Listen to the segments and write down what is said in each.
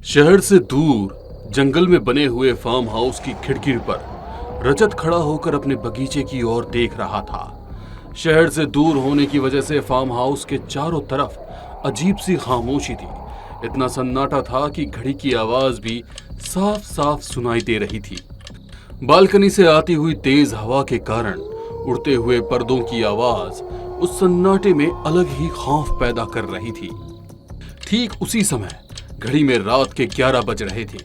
शहर से दूर जंगल में बने हुए फार्म हाउस की खिड़की पर रजत खड़ा होकर अपने बगीचे की ओर देख रहा था। शहर से दूर होने की वजह से फार्म हाउस के चारों तरफ अजीब सी खामोशी थी। इतना सन्नाटा था कि घड़ी की आवाज भी साफ साफ सुनाई दे रही थी। बालकनी से आती हुई तेज हवा के कारण उड़ते हुए पर्दों की आवाज उस सन्नाटे में अलग ही खौफ पैदा कर रही थी। ठीक उसी समय घड़ी में रात के 11 बज रहे थे।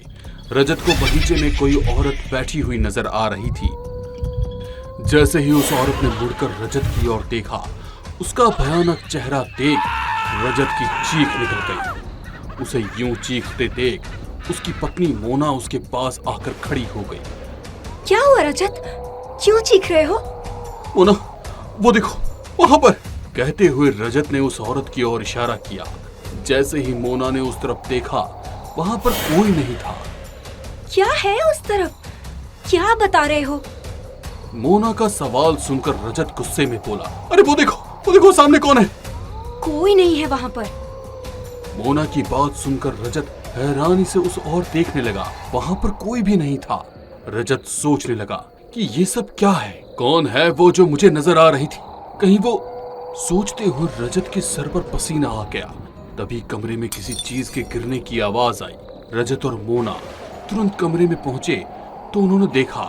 रजत को बगीचे में कोई औरत बैठी हुई नजर आ रही थी। जैसे ही उस औरत ने मुड़कर रजत की ओर देखा, उसका भयानक चेहरा देख रजत की चीख निकल गई। उसे यूं चीखते देख उसकी पत्नी मोना उसके पास आकर खड़ी हो गई। क्या हुआ रजत, क्यों चीख रहे हो? मोना, वो देखो वहां पर, कहते हुए रजत ने उस औरत की ओर इशारा किया। जैसे ही मोना ने उस तरफ देखा, वहां पर कोई नहीं था। क्या है उस तरफ? क्या बता रहे हो? मोना का सवाल सुनकर रजत गुस्से में बोला, अरे वो देखो सामने कौन है? कोई नहीं है वहां पर। मोना की बात सुनकर रजत हैरानी से उस ओर देखने लगा। वहां पर कोई भी नहीं था। रजत सोचने लगा कि ये सब क्या है, कौन है वो जो मुझे नजर आ रही थी, कहीं वो। सोचते हुए रजत के सर पर पसीना आ गया। तभी कमरे में किसी चीज के गिरने की आवाज आई। रजत और मोना तुरंत कमरे में पहुंचे तो उन्होंने देखा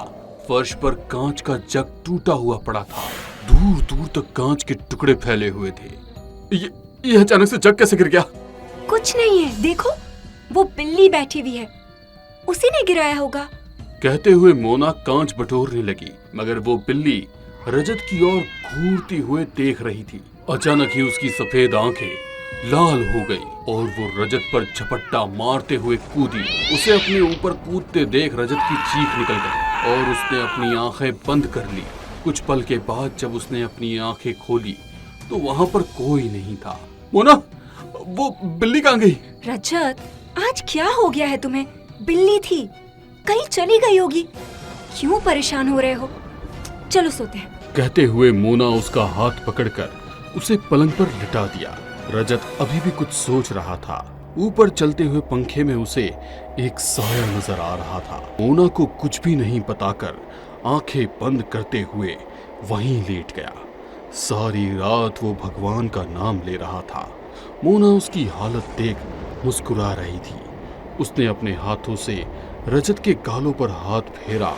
फर्श पर कांच का जग टूटा हुआ पड़ा था। दूर दूर तक कांच के टुकड़े फैले हुए थे। ये अचानक से जग कैसे गिर गया? कुछ नहीं है, देखो वो बिल्ली बैठी हुई है, उसी ने गिराया होगा। कहते हुए मोना कांच बटोरने लगी, मगर वो बिल्ली रजत की ओर घूरती हुए देख रही थी। अचानक ही उसकी सफेद आंखें लाल हो गई और वो रजत पर झपट्टा मारते हुए कूदी। उसे अपने ऊपर कूदते देख रजत की चीख निकल गई और उसने अपनी आंखें बंद कर ली। कुछ पल के बाद जब उसने अपनी आंखें खोली तो वहां पर कोई नहीं था। मोना, वो बिल्ली कहाँ गई? रजत, आज क्या हो गया है तुम्हें? बिल्ली थी, कहीं चली गई होगी। क्यों परेशान हो रहे हो? चलो सोते हैं। कहते हुए मोना उसका हाथ पकड़कर उसे पलंग पर लिटा दिया। रजत अभी भी कुछ सोच रहा था। ऊपर चलते हुए पंखे में उसे एक साया नजर आ रहा था। मोना को कुछ भी नहीं बताकर आंखें बंद करते हुए वहीं लेट गया। सारी रात वो भगवान का नाम ले रहा था। मोना उसकी हालत देख मुस्कुरा रही थी। उसने अपने हाथों से रजत के गालों पर हाथ फेरा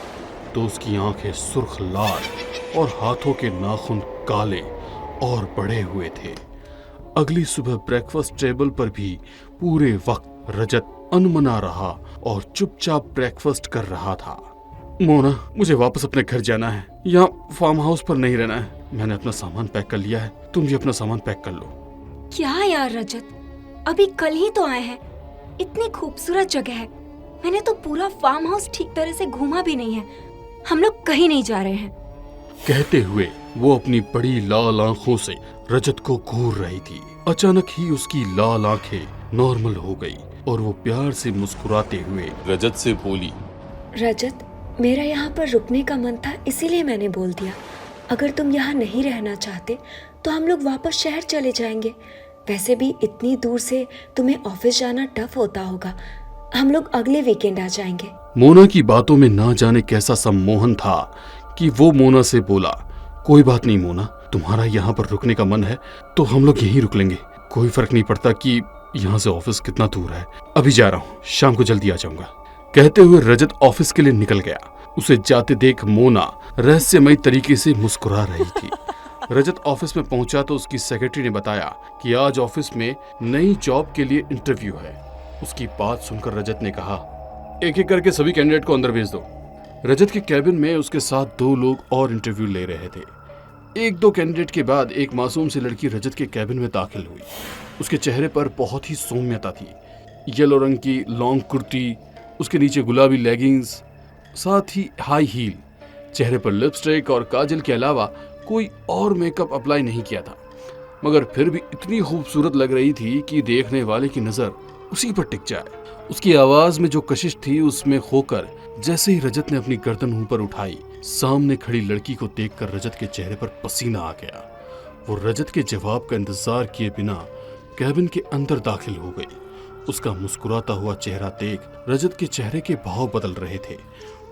तो उसकी आंखें सुर्ख लाल और हाथों के नाखून काले और बड़े हुए थे। अगली सुबह ब्रेकफास्ट टेबल पर भी पूरे वक्त रजत अनमना रहा और चुपचाप ब्रेकफास्ट कर रहा था। मोना, मुझे वापस अपने घर जाना है, यहाँ फार्म हाउस पर नहीं रहना है। मैंने अपना सामान पैक कर लिया है, तुम भी अपना सामान पैक कर लो। क्या यार रजत, अभी कल ही तो आए हैं। इतनी खूबसूरत जगह है, मैंने तो पूरा फार्म हाउस ठीक तरह से घूमा भी नहीं है। हम लोग कहीं नहीं जा रहे हैं। कहते हुए वो अपनी बड़ी लाल आंखों से रजत को घूर रही थी। अचानक ही उसकी लाल आंखें नॉर्मल हो गई और वो प्यार से मुस्कुराते हुए रजत से बोली, रजत, मेरा यहाँ पर रुकने का मन था, इसीलिए मैंने बोल दिया। अगर तुम यहाँ नहीं रहना चाहते तो हम लोग वापस शहर चले जाएंगे। वैसे भी इतनी दूर से तुम्हें ऑफिस जाना टफ होता होगा। हम लोग अगले वीकेंड आ जाएंगे। मोना की बातों में ना जाने कैसा सम्मोहन था कि वो मोना से बोला, कोई बात नहीं मोना, तुम्हारा यहाँ पर रुकने का मन है तो हम लोग यहीं रुक लेंगे। कोई फर्क नहीं पड़ता कि यहाँ से ऑफिस कितना दूर है। अभी जा रहा हूँ, शाम को जल्दी आ जाऊंगा। कहते हुए रजत ऑफिस के लिए निकल गया। उसे जाते देख मोना रहस्यमय तरीके से मुस्कुरा रही थी। रजत ऑफिस में पहुंचा तो उसकी सेक्रेटरी ने बताया कि आज ऑफिस में नई जॉब के लिए इंटरव्यू है। उसकी बात सुनकर रजत ने कहा, एक एक करके सभी कैंडिडेट को अंदर भेज दो। रजत के कैबिन में उसके साथ 2 लोग और इंटरव्यू ले रहे थे। 1-2 कैंडिडेट के बाद एक मासूम सी लड़की रजत के कैबिन में दाखिल हुई। उसके चेहरे पर बहुत ही सौम्यता थी। येलो रंग की लॉन्ग कुर्ती, उसके नीचे गुलाबी लेगिंग्स, साथ ही हाई हील। चेहरे पर लिपस्टिक और काजल के अलावा कोई और मेकअप अप्लाई नहीं किया था, मगर फिर भी इतनी खूबसूरत लग रही थी कि देखने वाले की नजर उसी पर टिक जाए। उसकी आवाज में जो कशिश थी उसमें खोकर जैसे ही रजत ने अपनी गर्दन ऊपर उठाई, सामने खड़ी लड़की को देखकर रजत के चेहरे पर पसीना आ गया। वो रजत के जवाब का इंतजार किए बिना कैबिन के अंदर दाखिल हो गई। उसका मुस्कुराता हुआ चेहरा देख रजत के चेहरे के भाव बदल रहे थे।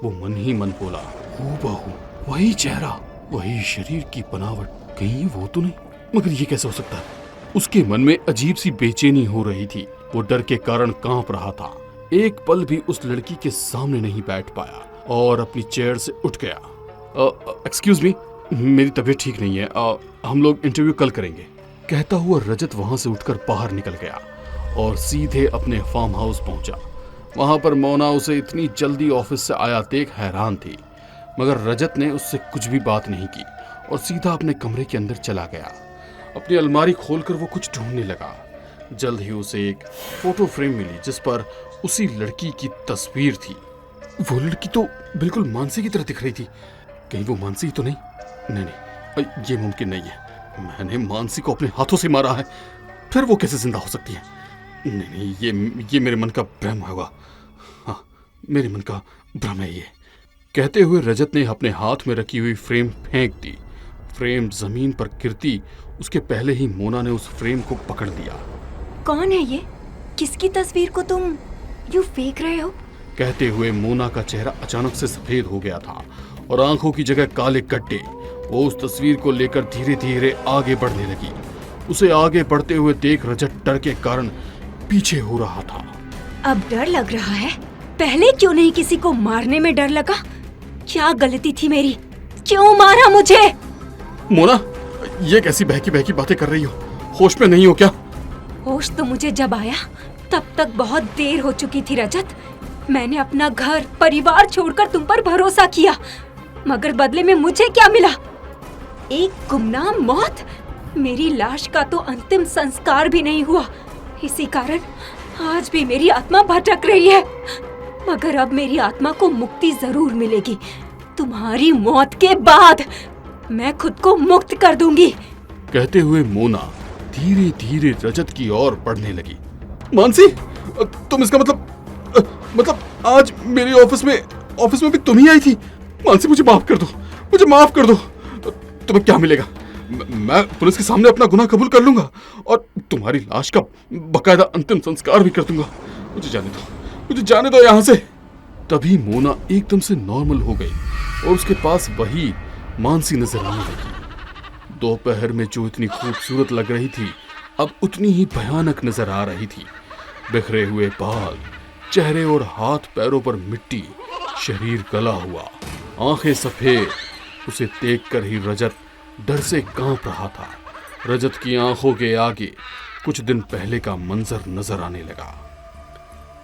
वो मन ही मन बोला, हूबहू वही चेहरा, वही शरीर की बनावट, कहीं वो तो नहीं? मगर ये कैसे हो सकता है? उसके मन में अजीब सी बेचैनी हो रही थी। वो डर के कारण कांप रहा था। एक पल भी उस लड़की के सामने नहीं बैठ पाया और अपनी चेयर से उठ गया। एक्सक्यूज मी, मेरी तबीयत ठीक नहीं है, हम लोग इंटरव्यू कल करेंगे। कहता हुआ रजत वहां से उठकर बाहर निकल गया और सीधे अपने फार्म हाउस पहुंचा। वहां पर मोना उसे इतनी जल्दी ऑफिस से आया देख हैरान थी, मगर रजत ने उससे कुछ भी बात नहीं की और सीधा अपने कमरे के अंदर चला गया। अपनी अलमारी खोलकर वो कुछ ढूंढने लगा। जल्द ही उसे एक फोटो फ्रेम मिली जिस पर उसी लड़की की तस्वीर थी। वो लड़की तो बिल्कुल मानसी की तरह दिख रही थी। कहीं वो मानसी तो नहीं? नहीं, ये मुमकिन नहीं है। मैंने मानसी को अपने हाथों से मारा है, फिर वो कैसे जिंदा हो सकती है? नहीं, ये मेरे मन का भ्रम होगा। हाँ, मेरे मन का भ्रम है ये। कहते हुए रजत ने अपने हाथ में रखी हुई फ्रेम फेंक दी। फ्रेम जमीन पर गिरती उसके पहले ही मोना ने उस फ्रेम को पकड़ लिया। कौन है ये? किसकी तस्वीर को तुम यूं फेंक रहे हो? कहते हुए मोना का चेहरा अचानक से सफेद हो गया था और आंखों की जगह काले गड्ढे। वो उस तस्वीर को लेकर धीरे धीरे आगे बढ़ने लगी। उसे आगे बढ़ते हुए देख रजत डर के कारण पीछे हो रहा था। अब डर लग रहा है? पहले क्यों नहीं किसी को मारने में डर लगा? क्या गलती थी मेरी? क्यों मारा मुझे? मोना, ये कैसी बहकी बहकी बातें कर रही हो? होश में नहीं हो क्या? होश तो मुझे जब आया तब तक बहुत देर हो चुकी थी रजत। मैंने अपना घर परिवार छोड़कर तुम पर भरोसा किया, मगर बदले में मुझे क्या मिला? एक गुमनाम मौत। मेरी लाश का तो अंतिम संस्कार भी नहीं हुआ। इसी कारण आज भी मेरी आत्मा भटक रही है, मगर अब मेरी आत्मा को मुक्ति जरूर मिलेगी। तुम्हारी मौत के बाद मैं खुद को मुक्त कर दूंगी। कहते हुए मोना धीरे धीरे रजत की ओर बढ़ने लगी। मानसी, तुम इसका मतलब आज मेरे ऑफिस में भी तुम ही आई थी? मानसी, मुझे माफ कर दो, मुझे माफ कर दो। तुम्हें क्या मिलेगा? मैं पुलिस के सामने अपना गुनाह कबूल कर लूंगा और तुम्हारी लाश का बकायदा अंतिम संस्कार भी कर दूंगा। मुझे जाने दो यहाँ से। तभी मोना एकदम से नॉर्मल हो गई और उसके पास वही मानसी नजर आने लगी। दोपहर में जो इतनी खूबसूरत लग रही थी, अब उतनी ही भयानक नजर आ रही थी। बिखरे हुए बाल, चेहरे और हाथ पैरों पर मिट्टी, शरीर गला हुआ, आंखें सफेद। उसे देखकर ही रजत डर से कांप रहा था। रजत की आंखों के आगे कुछ दिन पहले का मंजर नजर आने लगा।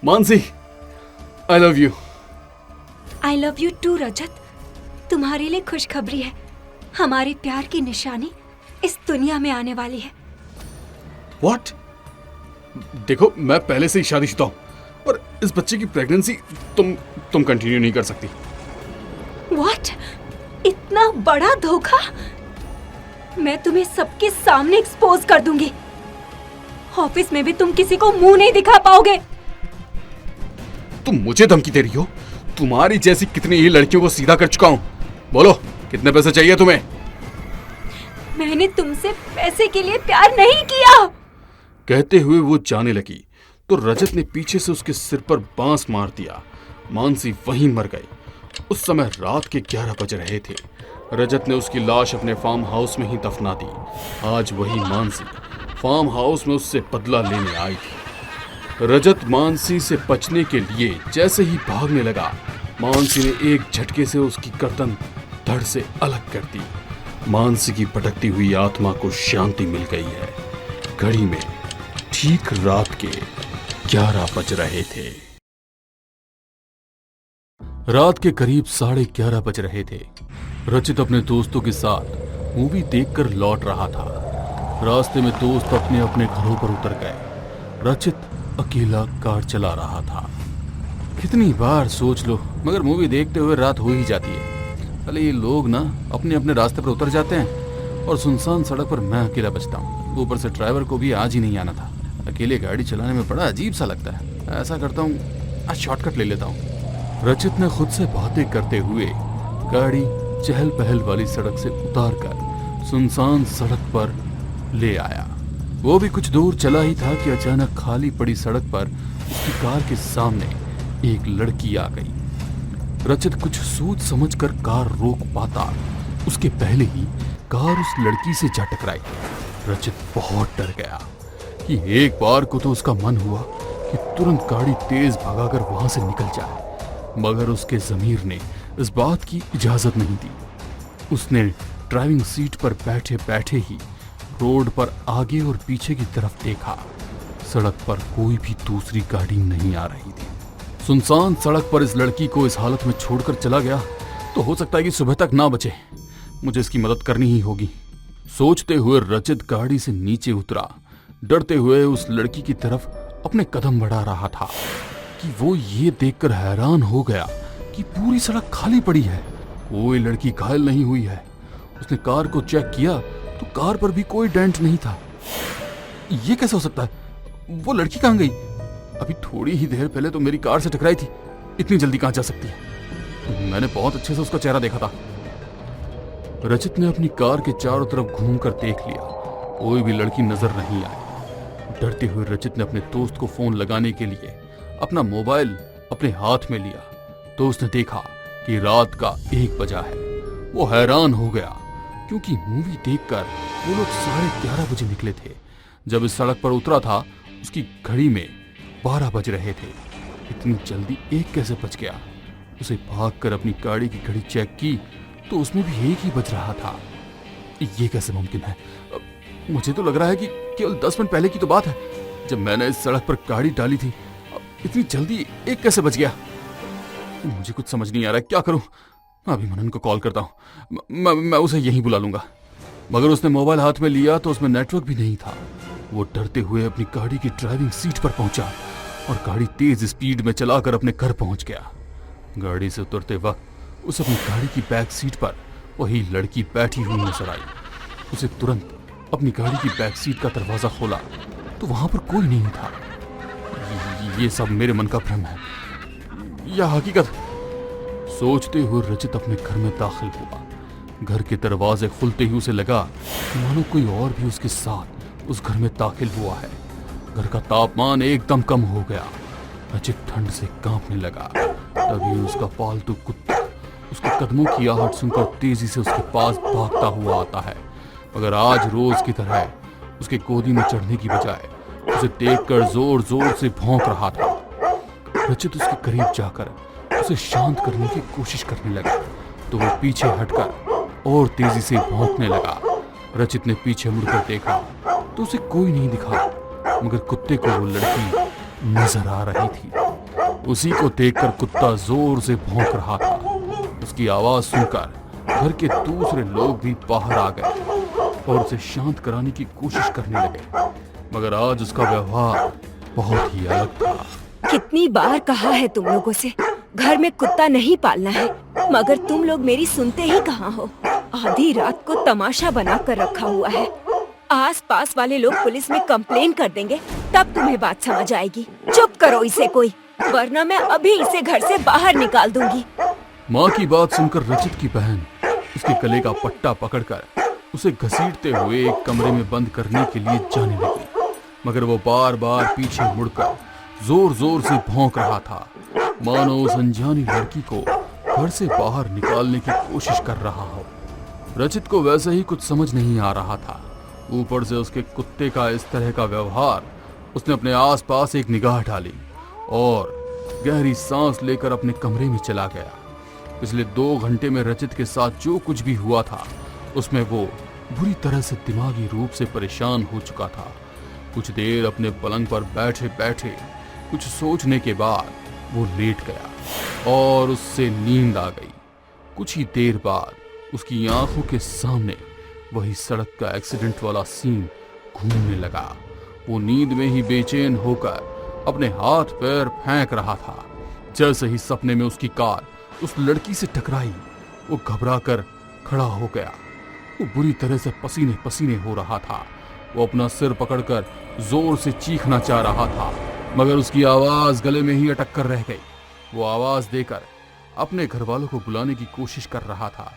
Mansi, I love you. I love you too Rajat. तुम्हारे लिए खुशखबरी है, हमारे प्यार की निशानी इस दुनिया में आने वाली है। What? देखो, मैं पहले से ही शादीशुदा हूं और इस बच्चे की प्रेगनेंसी तुम कंटिन्यू नहीं कर सकती। What? इतना बड़ा धोखा? मैं तुम्हें सबके सामने एक्सपोज कर दूंगी। ऑफिस में भी तुम किसी को मुंह नहीं दिखा पाओगे। तुम मुझे धमकी दे रही हो? तुम्हारी जैसी कितनी ही लड़कियों को सीधा कर चुका हूं। बोलो, कितने पैसे चाहिए तुम्हें? मैंने तुमसे पैसे के लिए प्यार नहीं किया। कहते हुए वो जाने लगी तो रजत ने पीछे से उसके सिर पर बांस मार दिया। मानसी वहीं मर गई। उस समय रात के 11 बज रहे थे। रजत ने उसकी लाश अपने फार्म हाउस में ही दफना दी। आज वही मानसी फार्म हाउस में उससे बदला लेने आई थी। रजत मानसी से बचने के लिए जैसे ही भागने लगा, मानसी ने एक झटके से उसकी गर्दन धड़ से अलग कर दी। मानसी की भटकती हुई आत्मा को शांति मिल गई है। घड़ी में ठीक रात के 11 बज रहे थे। रात के करीब 11:30 बज रहे थे। रचित अपने दोस्तों के साथ मूवी देखकर लौट रहा था। रास्ते में दोस्त अपने अपने घरों पर उतर गए। रचित अकेला कार चला रहा था। कितनी बार सोच लो, मगर मूवी देखते हुए रात हो ही जाती है। अरे ये लोग ना अपने अपने रास्ते पर उतर जाते हैं और सुनसान सड़क पर मैं अकेला बचता हूँ। ऊपर से ड्राइवर को भी आज ही नहीं आना था। अकेले गाड़ी चलाने में बड़ा अजीब सा लगता है। ऐसा करता हूँ, आज शॉर्टकट ले लेता हूँ। रचित ने खुद से बातें करते हुए गाड़ी चहल पहल वाली सड़क से उतारकर सुनसान सड़क पर ले आया। वो भी कुछ दूर चला ही था कि अचानक खाली पड़ी सड़क पर उसकी कार के सामने एक लड़की आ गई। रचित कुछ सोच समझकर कार रोक पाता उसके पहले ही कार उस लड़की से जा टकराई। रचित बहुत डर गया कि एक बार को तो उसका मन हुआ कि तुरंत गाड़ी तेज भगाकर वहां से निकल जाए, मगर उसके ज़मीर ने इस बात की इजाजत नहीं दी। उसने ड्राइविंग सीट पर बैठे बैठे ही रोड पर आगे और पीछे की तरफ देखा। सड़क पर कोई भी दूसरी गाड़ी नहीं आ रही थी। सुनसान सड़क पर इस लड़की को इस हालत में छोड़कर चला गया तो हो सकता है कि सुबह तक ना बचे। मुझे इसकी मदद करनी ही होगी। सोचते हुए रचित गाड़ी से नीचे उतरा। डरते हुए उस लड़की की तरफ अपने कदम बढ़ा रहा था कि वो ये देखकर हैरान हो गया कि पूरी सड़क खाली पड़ी है, कोई लड़की घायल नहीं हुई है। उसने कार को चेक किया तो कार पर भी कोई डेंट नहीं था। ये कैसे हो सकता है? वो लड़की कहाँ गई? अभी थोड़ी ही देर पहले तो मेरी कार से टकराई थी, इतनी जल्दी कहाँ जा सकती है? मैंने बहुत अच्छे से उसका चेहरा देखा था। रचित ने अपनी कार के चारों तरफ घूमकर देख लिया, कोई भी लड़की नजर नहीं आई। डरते हुए रचित ने अपने दोस्त को फोन लगाने के लिए अपना मोबाइल अपने हाथ में लिया तो उसने देखा कि रात का 1 बजा है। वो हैरान हो गया क्योंकि मूवी देखकर वो लोग 11:30 बजे निकले थे। जब इस सड़क पर उतरा था उसकी घड़ी में 12 बज रहे थे। इतनी जल्दी 1 कैसे बज गया? उसे भागकर अपनी गाड़ी की घड़ी चेक की तो उसमें भी 1 ही बज रहा था। ये कैसे मुमकिन है? मुझे तो लग रहा है कि केवल 10 मिनट पहले की तो बात है जब मैंने इस सड़क पर गाड़ी डाली थी। इतनी जल्दी 1 कैसे बज गया? मुझे कुछ समझ नहीं आ रहा है, क्या करूं? अभी मनन को कॉल करता हूं, मैं उसे यहीं बुला लूंगा। मगर उसने मोबाइल हाथ में लिया तो उसमें नेटवर्क भी नहीं था। वो डरते हुए अपनी गाड़ी की ड्राइविंग सीट पर पहुंचा और गाड़ी तेज स्पीड में चलाकर अपने घर पहुंच गया। गाड़ी से उतरते वक्त उसे अपनी गाड़ी की बैक सीट पर वही लड़की बैठी हुई नजर आई। उसे तुरंत अपनी गाड़ी की बैक सीट का दरवाजा खोला तो वहां पर कोई नहीं था। ये सब मेरे मन का भ्रम है या हकीकत? सोचते हुए रचित अपने घर में दाखिल हुआ। घर के दरवाजे खुलते ही उसे लगा कि मानो कोई और भी उसके साथ उस घर में दाखिल हुआ है। घर का तापमान एकदम कम हो गया। रचित ठंड से कांपने लगा। तभी उसका पालतू कुत्ता उसके कदमों की आहट सुनकर तेजी से उसके पास भागता हुआ आता है। मगर आज रोज की तरह उसके गोदी में चढ़ने की बजाय उसे देखकर जोर जोर से भौंक रहा था। रचित उसके करीब जाकर उसे शांत करने की कोशिश करने लगा तो वो पीछे हटकर और तेजी से भौंकने लगा। रचित ने पीछे मुड़कर देखा तो उसे कोई नहीं दिखा, मगर कुत्ते को वो लड़की नजर आ रही थी। उसी को देखकर कुत्ता जोर से भौंक रहा था। उसकी आवाज सुनकर घर के दूसरे लोग भी बाहर आ गए और उसे शांत कराने की कोशिश करने लगे, मगर आज उसका व्यवहार बहुत ही अलग था। कितनी बार कहा है तुम लोगों से घर में कुत्ता नहीं पालना है, मगर तुम लोग मेरी सुनते ही कहाँ हो। आधी रात को तमाशा बना कर रखा हुआ है। आस पास वाले लोग पुलिस में कंप्लेन कर देंगे, तब तुम्हें बात समझ आएगी। चुप करो इसे कोई, वरना मैं अभी इसे घर से बाहर निकाल दूंगी। माँ की बात सुनकर रचित की बहन उसके गले का पट्टा पकड़कर उसे घसीटते हुए एक कमरे में बंद करने के लिए जाने लगी, मगर वो बार बार पीछे मुड़कर जोर जोर से भौंक रहा था, मानो उस अनजानी लड़की को घर से बाहर निकालने की कोशिश कर रहा हो। रचित को वैसे ही कुछ समझ नहीं आ रहा था। ऊपर से उसके कुत्ते का इस तरह का व्यवहार। उसने अपने आसपास एक निगाह डाली और गहरी सांस लेकर अपने कमरे में चला गया। पिछले 2 घंटे में रचित के साथ जो कुछ भी हुआ था उसमें वो बुरी तरह से दिमागी रूप से परेशान हो चुका था। कुछ देर अपने पलंग पर बैठे बैठे कुछ सोचने के बाद वो लेट गया और उससे नींद आ गई। कुछ ही देर बाद उसकी आंखों के सामने वही सड़क का एक्सीडेंट वाला सीन घूमने लगा। वो नींद में ही बेचैन होकर अपने हाथ पैर फेंक रहा था। जैसे ही सपने में उसकी कार उस लड़की से टकराई, वो घबरा कर खड़ा हो गया। वो बुरी तरह से पसीने पसीने हो रहा था। वो अपना सिर पकड़कर जोर से चीखना चाह रहा था, मगर उसकी आवाज गले में ही अटक कर रह गई। वो आवाज देकर अपने घर वालों को बुलाने की कोशिश कर रहा था,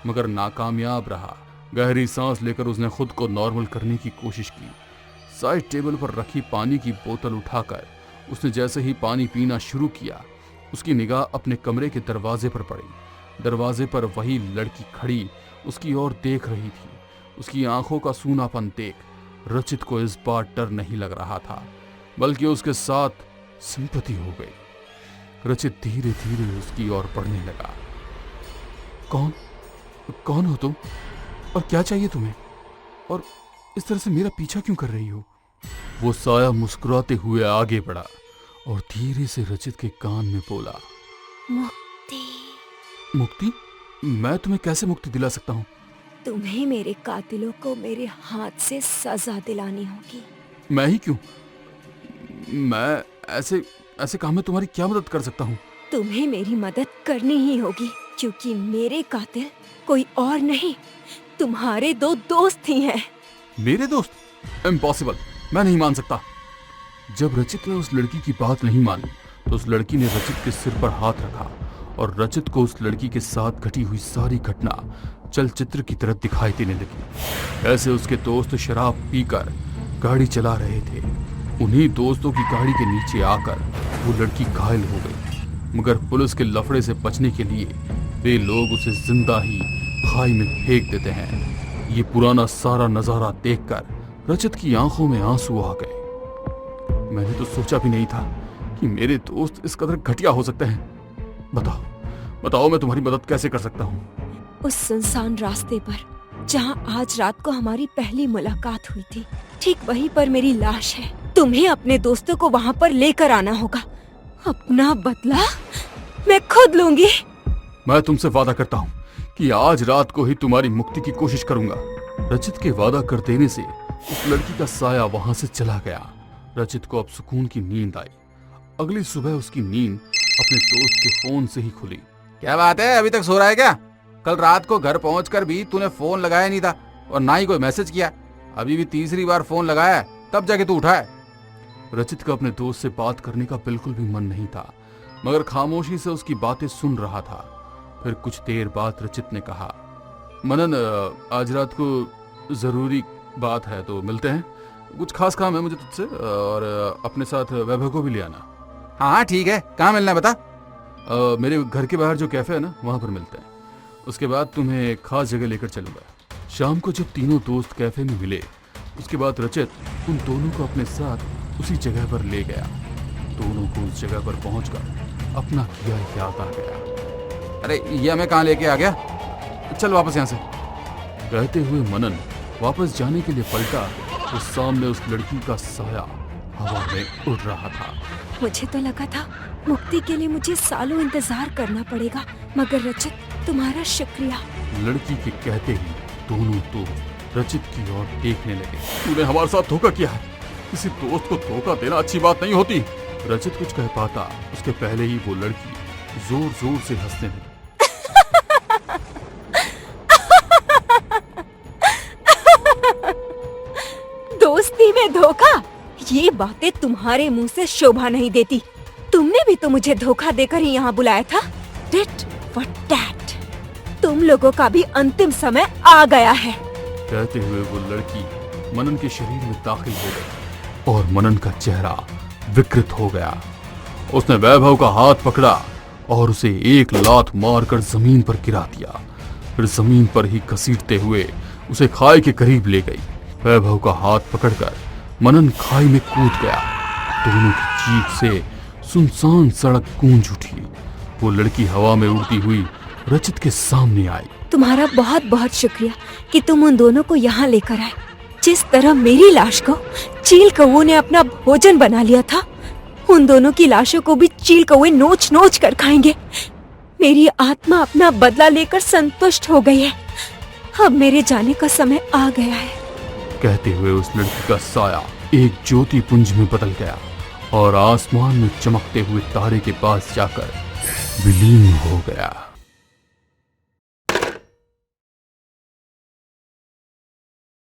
मगर नाकामयाब रहा। गहरी सांस लेकर उसने खुद को नॉर्मल करने की कोशिश की। साइड टेबल पर रखी पानी की बोतल उठाकर उसने जैसे ही पानी पीना शुरू किया, उसकी निगाह अपने कमरे के दरवाजे पर पड़ी। दरवाजे पर वही लड़की खड़ी उसकी ओर देख रही थी। उसकी आंखों का सूनापन देख रचित को इस बार डर नहीं लग रहा था, बल्कि उसके साथ सिंपैथी हो गई। रचित धीरे धीरे उसकी ओर बढ़ने लगा। कौन हो तुम और क्या चाहिए तुम्हें, और इस तरह से मेरा पीछा क्यों कर रही हो? वो साया मुस्कुराते हुए आगे बढ़ा और धीरे से रचित के कान में बोला, मुक्ति। मुक्ति? मैं तुम्हें कैसे मुक्ति दिला सकता हूँ? तुम्हें मेरे कातिलों को मेरे हाथ से सजा दिलानी होगी। मैं ही क्यों? मैं ऐसे काम में तुम्हारी क्या मदद कर सकता हूँ? तुम्हें मेरी मदद करनी ही होगी, क्योंकि मेरे कातिल कोई और नहीं, तुम्हारे दो दोस्त ही हैं। मेरे दोस्त? इम्पॉसिबल, मैं नहीं मान सकता। जब रचित ने उस लड़की की बात नहीं मानी तो उस लड़की ने रचित के सिर पर हाथ रखा और रचित को उस लड़की के साथ घटी हुई सारी घटना चलचित्र की तरह दिखाई देने लगी। ऐसे उसके दोस्त शराब पीकर गाड़ी चला रहे थे। उन्हीं दोस्तों की गाड़ी के नीचे आकर वो लड़की घायल हो गई, मगर पुलिस के लफड़े से बचने के लिए वे लोग उसे जिंदा ही खाई में फेंक देते हैं। ये पुराना सारा नजारा देखकर रचित की आंखों में आंसू आ गए। मैंने तो सोचा भी नहीं था कि मेरे दोस्त इस कदर घटिया हो सकते हैं। बताओ मैं तुम्हारी मदद कैसे कर सकता हूँ? उस सुनसान रास्ते पर जहाँ आज रात को हमारी पहली मुलाकात हुई थी, ठीक वहीं पर मेरी लाश है। तुम्हें अपने दोस्तों को वहाँ पर लेकर आना होगा। अपना बदला मैं खुद लूंगी। मैं तुमसे वादा करता हूँ कि आज रात को ही तुम्हारी मुक्ति की कोशिश करूंगा। रचित के वादा कर देने से उस लड़की का साया वहां से चला गया। रचित को अब सुकून की नींद आई। अगली सुबह उसकी नींद अपने दोस्त के फोन से ही खुली। क्या बात है, अभी तक सो रहा है क्या? कल रात को घर पहुंचकर भी तूने फोन लगाया नहीं था और ना ही कोई मैसेज किया। अभी भी तीसरी बार फोन लगाया है, तब जाके तू उठा है। रचित का अपने दोस्त से बात करने का बिल्कुल भी मन नहीं था, मगर खामोशी से उसकी बातें सुन रहा था। फिर कुछ देर बाद रचित ने कहा, मनन, आज रात को जरूरी बात है तो मिलते हैं। कुछ खास काम है मुझे तुझसे, और अपने साथ वैभव को भी ले आना। हाँ ठीक है, कहाँ मिलना है बता? मेरे घर के बाहर जो कैफे है ना, वहां पर मिलते हैं। उसके बाद तुम्हें एक खास जगह लेकर चलूंगा। शाम को जब तीनों दोस्त कैफे में मिले, उसके बाद रचित उन दोनों को अपने साथ उसी जगह पर ले गया। दोनों को उस जगह पर पहुंचकर अपना किया याद आ गया। अरे ये हमें कहाँ लेके आ गया? चल वापस यहाँ से। कहते हुए मनन वापस जाने के लिए पलटा तो सामने उस लड़की का साया हवा में उड़ रहा था। मुझे तो लगा था मुक्ति के लिए मुझे सालों इंतजार करना पड़ेगा, मगर रचित, तुम्हारा शुक्रिया। लड़की के कहते ही दोनों दोस्त रचित की ओर देखने लगे। तूने हमारे साथ धोखा किया है। किसी दोस्त को धोखा देना अच्छी बात नहीं होती। रचित कुछ कह पाता उसके पहले ही वो लड़की जोर जोर से हंसने लगी। दोस्ती में धोखा? ये बातें तुम्हारे मुंह से शोभा नहीं देती। तुमने भी तो मुझे धोखा देकर ही यहाँ बुलाया था। Tit for tat। तुम लोगों का भी अंतिम समय आ गया है। कहते हुए वो लड़की मनन के शरीर में दाखिल हो गई और मनन का चेहरा विकृत हो गया। उसने वैभव का हाथ पकड़ा और उसे एक लात मारकर जमीन पर गिरा दिया। फिर जमीन पर ही घसीटते हुए उसे खाई के करीब ले गई। वैभव का हाथ पकड़कर मनन खाई में कूद गया। दोनों की चीख से सुनसान सड़क गूंज उठी। वो लड़की हवा में उड़ती हुई रचित के सामने आई। तुम्हारा बहुत बहुत शुक्रिया कि तुम उन दोनों को यहाँ लेकर आए। जिस तरह मेरी लाश को चील कौओं ने अपना भोजन बना लिया था, उन दोनों की लाशों को भी चील कौए नोच नोच कर खाएंगे। मेरी आत्मा अपना बदला लेकर संतुष्ट हो गई है। अब मेरे जाने का समय आ गया है। कहते हुए उस लड़की का साया एक ज्योति पुंज में बदल गया और आसमान में चमकते हुए तारे के पास जाकर विलीन हो गया।